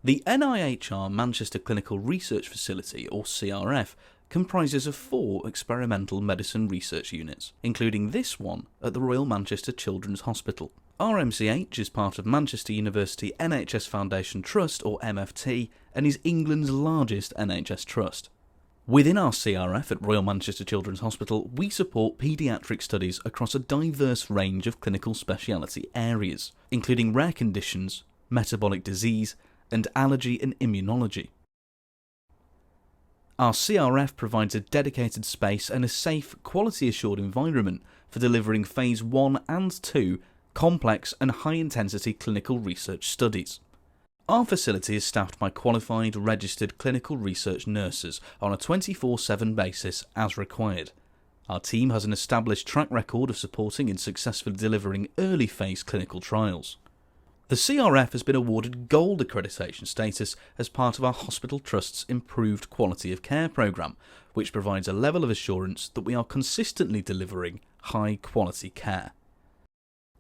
The NIHR Manchester Clinical Research Facility, or CRF, comprises of 4 experimental medicine research units, including this one at the Royal Manchester Children's Hospital. RMCH is part of Manchester University NHS Foundation Trust, or MFT, and is England's largest NHS trust. Within our CRF at Royal Manchester Children's Hospital, we support paediatric studies across a diverse range of clinical speciality areas, including rare conditions, metabolic disease, and allergy and immunology. Our CRF provides a dedicated space and a safe, quality-assured environment for delivering Phase 1 and 2 complex and high-intensity clinical research studies. Our facility is staffed by qualified, registered clinical research nurses on a 24/7 basis as required. Our team has an established track record of supporting and successfully delivering early-phase clinical trials. The CRF has been awarded Gold accreditation status as part of our Hospital Trust's Improved Quality of Care programme, which provides a level of assurance that we are consistently delivering high-quality care.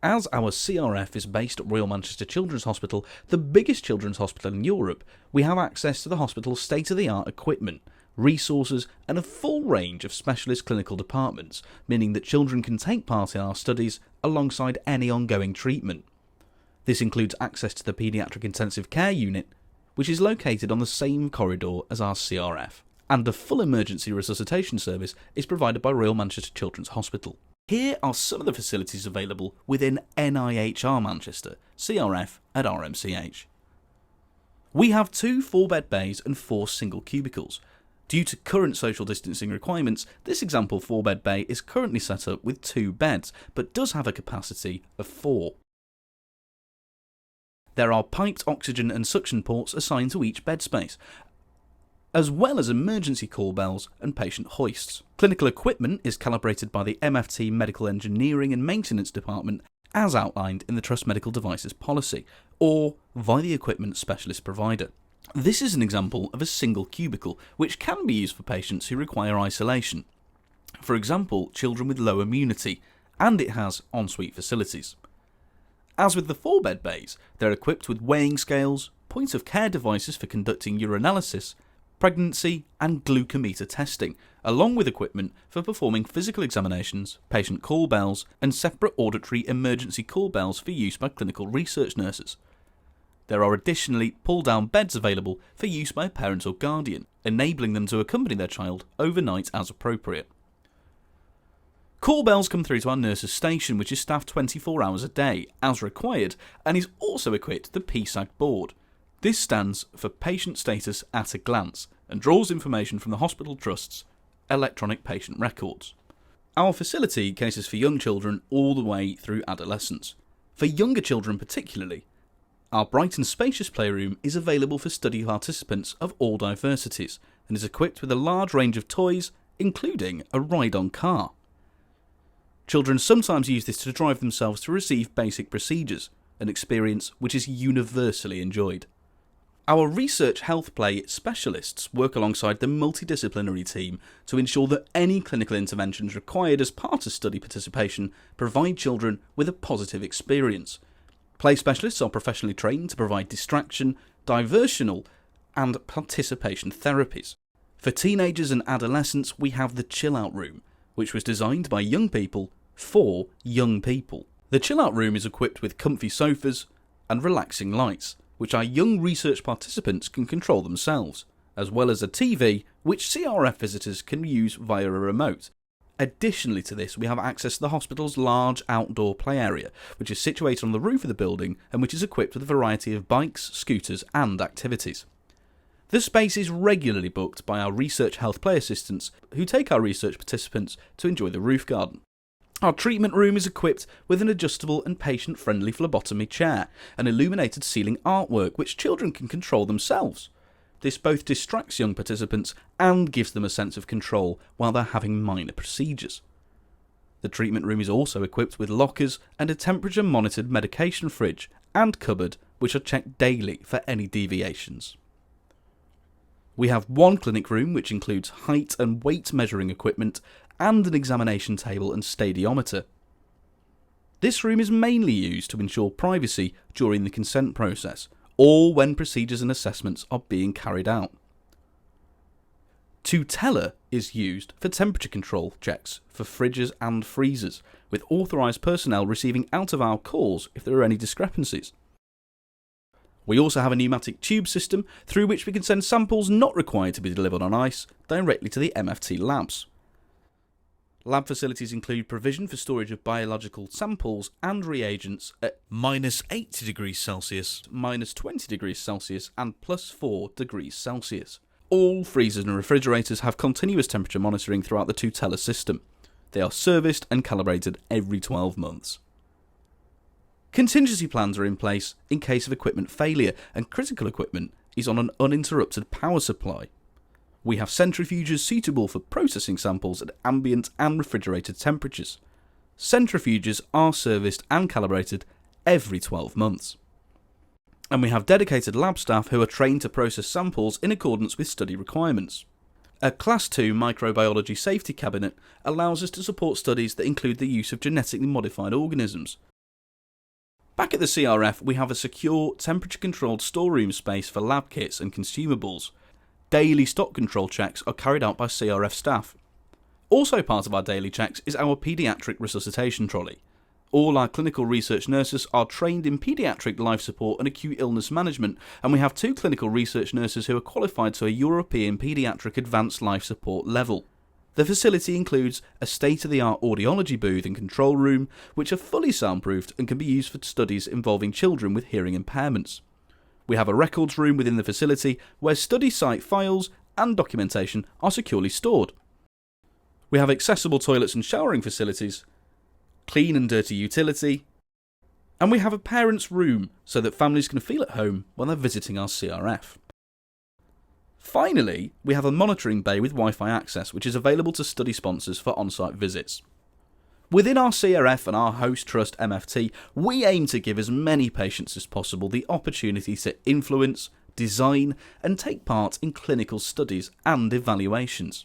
As our CRF is based at Royal Manchester Children's Hospital, the biggest children's hospital in Europe, we have access to the hospital's state-of-the-art equipment, resources and a full range of specialist clinical departments, meaning that children can take part in our studies alongside any ongoing treatment. This includes access to the Paediatric Intensive Care Unit, which is located on the same corridor as our CRF, and a full emergency resuscitation service is provided by Royal Manchester Children's Hospital. Here are some of the facilities available within NIHR Manchester, CRF at RMCH. We have 2 4-bed bays and 4 single cubicles. Due to current social distancing requirements, this example 4-bed bay is currently set up with 2 beds, but does have a capacity of 4. There are piped oxygen and suction ports assigned to each bed space, as well as emergency call bells and patient hoists. Clinical equipment is calibrated by the MFT Medical Engineering and Maintenance Department as outlined in the Trust Medical Devices Policy, or via the equipment specialist provider. This is an example of a single cubicle, which can be used for patients who require isolation. For example, children with low immunity, and it has ensuite facilities. As with the 4-bed bays, they're equipped with weighing scales, point of care devices for conducting urinalysis, pregnancy and glucometer testing, along with equipment for performing physical examinations, patient call bells and separate auditory emergency call bells for use by clinical research nurses. There are additionally pull-down beds available for use by a parent or guardian, enabling them to accompany their child overnight as appropriate. Call bells come through to our nurses' station, which is staffed 24 hours a day, as required, and is also equipped with the PSAG board. This stands for Patient Status at a Glance, and draws information from the Hospital Trust's electronic patient records. Our facility caters for young children all the way through adolescence. For younger children particularly, our bright and spacious playroom is available for study participants of all diversities, and is equipped with a large range of toys, including a ride-on car. Children sometimes use this to drive themselves to receive basic procedures, an experience which is universally enjoyed. Our research health play specialists work alongside the multidisciplinary team to ensure that any clinical interventions required as part of study participation provide children with a positive experience. Play specialists are professionally trained to provide distraction, diversional and participation therapies. For teenagers and adolescents, we have the Chill Out Room, which was designed by young people for young people. The Chill Out Room is equipped with comfy sofas and relaxing lights, which our young research participants can control themselves, as well as a TV which CRF visitors can use via a remote. Additionally to this, we have access to the hospital's large outdoor play area, which is situated on the roof of the building and which is equipped with a variety of bikes, scooters and activities. The space is regularly booked by our research health play assistants, who take our research participants to enjoy the roof garden. Our treatment room is equipped with an adjustable and patient-friendly phlebotomy chair and illuminated ceiling artwork which children can control themselves. This both distracts young participants and gives them a sense of control while they're having minor procedures. The treatment room is also equipped with lockers and a temperature-monitored medication fridge and cupboard which are checked daily for any deviations. We have one clinic room which includes height and weight measuring equipment and an examination table and stadiometer. This room is mainly used to ensure privacy during the consent process, or when procedures and assessments are being carried out. Tutela is used for temperature control checks for fridges and freezers, with authorised personnel receiving out-of-hour calls if there are any discrepancies. We also have a pneumatic tube system through which we can send samples not required to be delivered on ice directly to the MFT labs. Lab facilities include provision for storage of biological samples and reagents at -80 degrees Celsius, -20 degrees Celsius and +4 degrees Celsius. All freezers and refrigerators have continuous temperature monitoring throughout the Tutela system. They are serviced and calibrated every 12 months. Contingency plans are in place in case of equipment failure, and critical equipment is on an uninterrupted power supply. We have centrifuges suitable for processing samples at ambient and refrigerated temperatures. Centrifuges are serviced and calibrated every 12 months. And we have dedicated lab staff who are trained to process samples in accordance with study requirements. A Class 2 microbiology safety cabinet allows us to support studies that include the use of genetically modified organisms. Back at the CRF, we have a secure, temperature-controlled storeroom space for lab kits and consumables. Daily stock control checks are carried out by CRF staff. Also part of our daily checks is our paediatric resuscitation trolley. All our clinical research nurses are trained in paediatric life support and acute illness management, and we have 2 clinical research nurses who are qualified to a European paediatric advanced life support level. The facility includes a state-of-the-art audiology booth and control room, which are fully soundproofed and can be used for studies involving children with hearing impairments. We have a records room within the facility where study site files and documentation are securely stored. We have accessible toilets and showering facilities, clean and dirty utility, and we have a parents' room so that families can feel at home when they're visiting our CRF. Finally, we have a monitoring bay with Wi-Fi access, which is available to study sponsors for on-site visits. Within our CRF and our host trust MFT, we aim to give as many patients as possible the opportunity to influence, design, and take part in clinical studies and evaluations.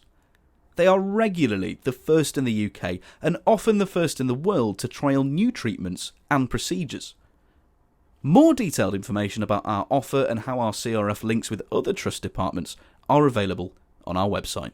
They are regularly the first in the UK and often the first in the world to trial new treatments and procedures. More detailed information about our offer and how our CRF links with other trust departments are available on our website.